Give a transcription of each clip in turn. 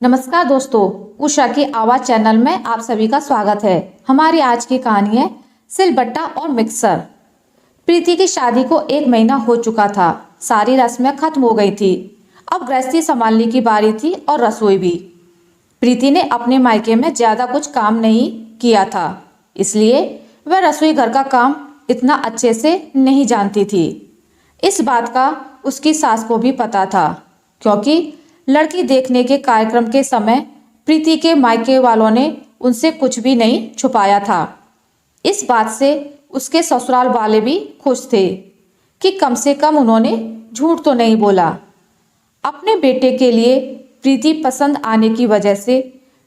नमस्कार दोस्तों, उषा की आवाज चैनल में आप सभी का स्वागत है। हमारी आज की कहानी है सिलबट्टा और मिक्सर। प्रीति की शादी को 1 महीना हो चुका था। सारी रस्में खत्म हो गई थी। अब गृहस्थी संभालने की बारी थी और रसोई भी। प्रीति ने अपने मायके में ज्यादा कुछ काम नहीं किया था, इसलिए वह रसोई घर का काम इतना अच्छे से नहीं जानती थी। इस बात का उसकी सास को भी पता था, क्योंकि लड़की देखने के कार्यक्रम के समय प्रीति के मायके वालों ने उनसे कुछ भी नहीं छुपाया था। इस बात से उसके ससुराल वाले भी खुश थे कि कम से कम उन्होंने झूठ तो नहीं बोला। अपने बेटे के लिए प्रीति पसंद आने की वजह से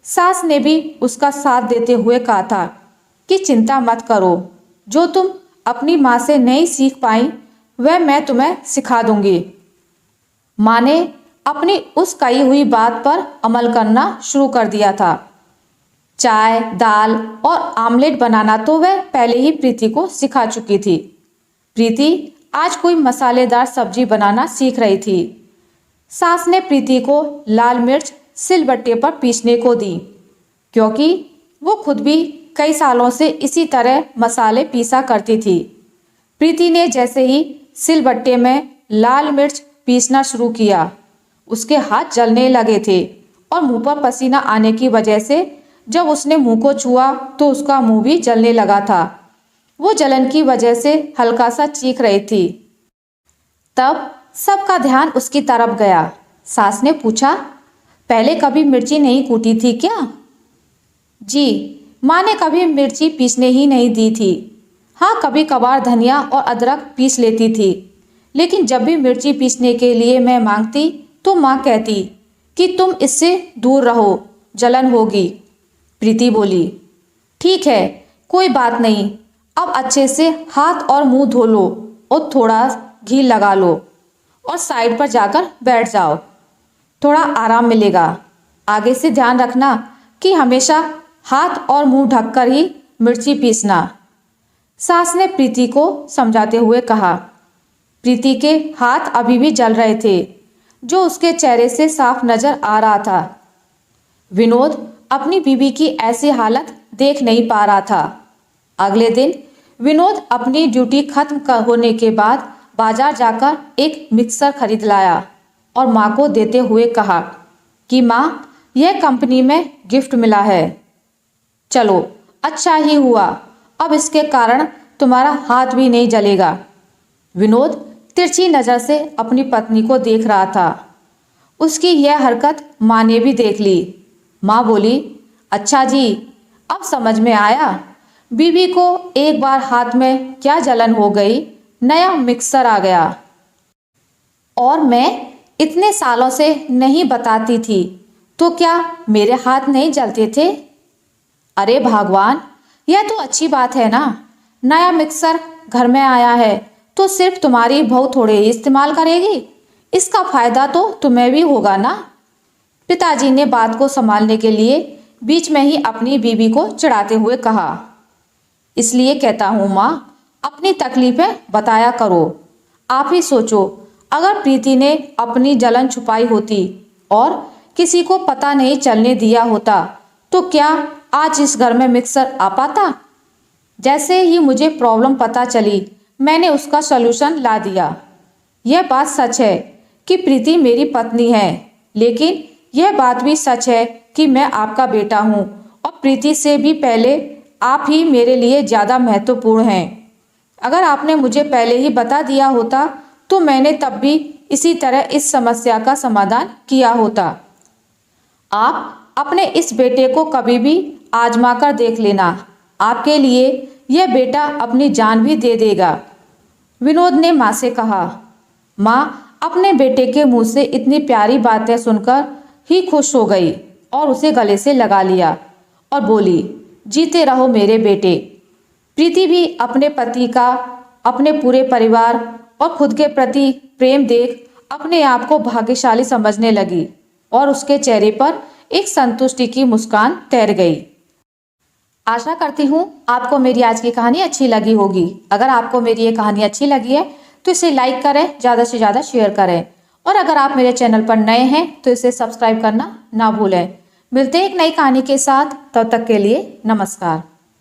सास ने भी उसका साथ देते हुए कहा था कि चिंता मत करो, जो तुम अपनी माँ से नहीं सीख पाई वह मैं तुम्हें सिखा दूंगी। माँ ने अपनी उस कही हुई बात पर अमल करना शुरू कर दिया था। चाय, दाल और आमलेट बनाना तो वह पहले ही प्रीति को सिखा चुकी थी। प्रीति आज कोई मसालेदार सब्जी बनाना सीख रही थी। सास ने प्रीति को लाल मिर्च सिलबट्टे पर पीसने को दी, क्योंकि वो खुद भी कई सालों से इसी तरह मसाले पीसा करती थी। प्रीति ने जैसे ही सिलबट्टे में लाल मिर्च पीसना शुरू किया, उसके हाथ जलने लगे थे और मुंह पर पसीना आने की वजह से जब उसने मुंह को छुआ तो उसका मुंह भी जलने लगा था। वो जलन की वजह से हल्का सा चीख रही थी। तब सबका ध्यान उसकी तरफ गया। सास ने पूछा, पहले कभी मिर्ची नहीं कूटी थी क्या? जी, माँ ने कभी मिर्ची पीसने ही नहीं दी थी। हाँ, कभी कभार धनिया और अदरक पीस लेती थी, लेकिन जब भी मिर्ची पीसने के लिए मैं मांगती तो माँ कहती कि तुम इससे दूर रहो, जलन होगी। प्रीति बोली, ठीक है, कोई बात नहीं, अब अच्छे से हाथ और मुंह धो लो और थोड़ा घी लगा लो और साइड पर जाकर बैठ जाओ, थोड़ा आराम मिलेगा। आगे से ध्यान रखना कि हमेशा हाथ और मुंह ढककर ही मिर्ची पीसना। सास ने प्रीति को समझाते हुए कहा। प्रीति के हाथ अभी भी जल रहे थे, जो उसके चेहरे से साफ नजर आ रहा था। विनोद अपनी बीवी की ऐसी हालत देख नहीं पा रहा था। अगले दिन विनोद अपनी ड्यूटी खत्म होने के बाद बाजार जाकर एक मिक्सर खरीद लाया और माँ को देते हुए कहा कि माँ, यह कंपनी में गिफ्ट मिला है। चलो, अच्छा ही हुआ, अब इसके कारण तुम्हारा हाथ भी नहीं जलेगा। विनोद तिरछी नजर से अपनी पत्नी को देख रहा था। उसकी यह हरकत माँ ने भी देख ली। माँ बोली, अच्छा जी, अब समझ में आया बीवी को एक बार हाथ में क्या जलन हो गई, नया मिक्सर आ गया। और मैं इतने सालों से नहीं बताती थी तो क्या मेरे हाथ नहीं जलते थे? अरे भगवान, यह तो अच्छी बात है ना, नया मिक्सर घर में आया है तो सिर्फ तुम्हारी बहू थोड़े ही इस्तेमाल करेगी, इसका फायदा तो तुम्हें भी होगा ना। पिताजी ने बात को संभालने के लिए बीच में ही अपनी बीवी को चिढ़ाते हुए कहा। इसलिए कहता हूँ माँ, अपनी तकलीफें बताया करो। आप ही सोचो, अगर प्रीति ने अपनी जलन छुपाई होती और किसी को पता नहीं चलने दिया होता तो क्या आज इस घर में मिक्सर आ पाता? जैसे ही मुझे प्रॉब्लम पता चली, मैंने उसका सॉल्यूशन ला दिया। यह बात सच है कि प्रीति मेरी पत्नी है, लेकिन यह बात भी सच है कि मैं आपका बेटा हूँ और प्रीति से भी पहले आप ही मेरे लिए ज़्यादा महत्वपूर्ण हैं। अगर आपने मुझे पहले ही बता दिया होता तो मैंने तब भी इसी तरह इस समस्या का समाधान किया होता। आप अपने इस बेटे को कभी भी आजमा कर देख लेना, आपके लिए यह बेटा अपनी जान भी दे देगा। विनोद ने माँ से कहा। माँ अपने बेटे के मुंह से इतनी प्यारी बातें सुनकर ही खुश हो गई और उसे गले से लगा लिया और बोली, जीते रहो मेरे बेटे। प्रीति भी अपने पति का, अपने पूरे परिवार और खुद के प्रति प्रेम देख अपने आप को भाग्यशाली समझने लगी और उसके चेहरे पर एक संतुष्टि की मुस्कान तैर गई। आशा करती हूँ आपको मेरी आज की कहानी अच्छी लगी होगी। अगर आपको मेरी ये कहानी अच्छी लगी है तो इसे लाइक करें, ज़्यादा से ज़्यादा शेयर करें और अगर आप मेरे चैनल पर नए हैं तो इसे सब्सक्राइब करना ना भूलें। मिलते हैं एक नई कहानी के साथ, तब तक के लिए नमस्कार।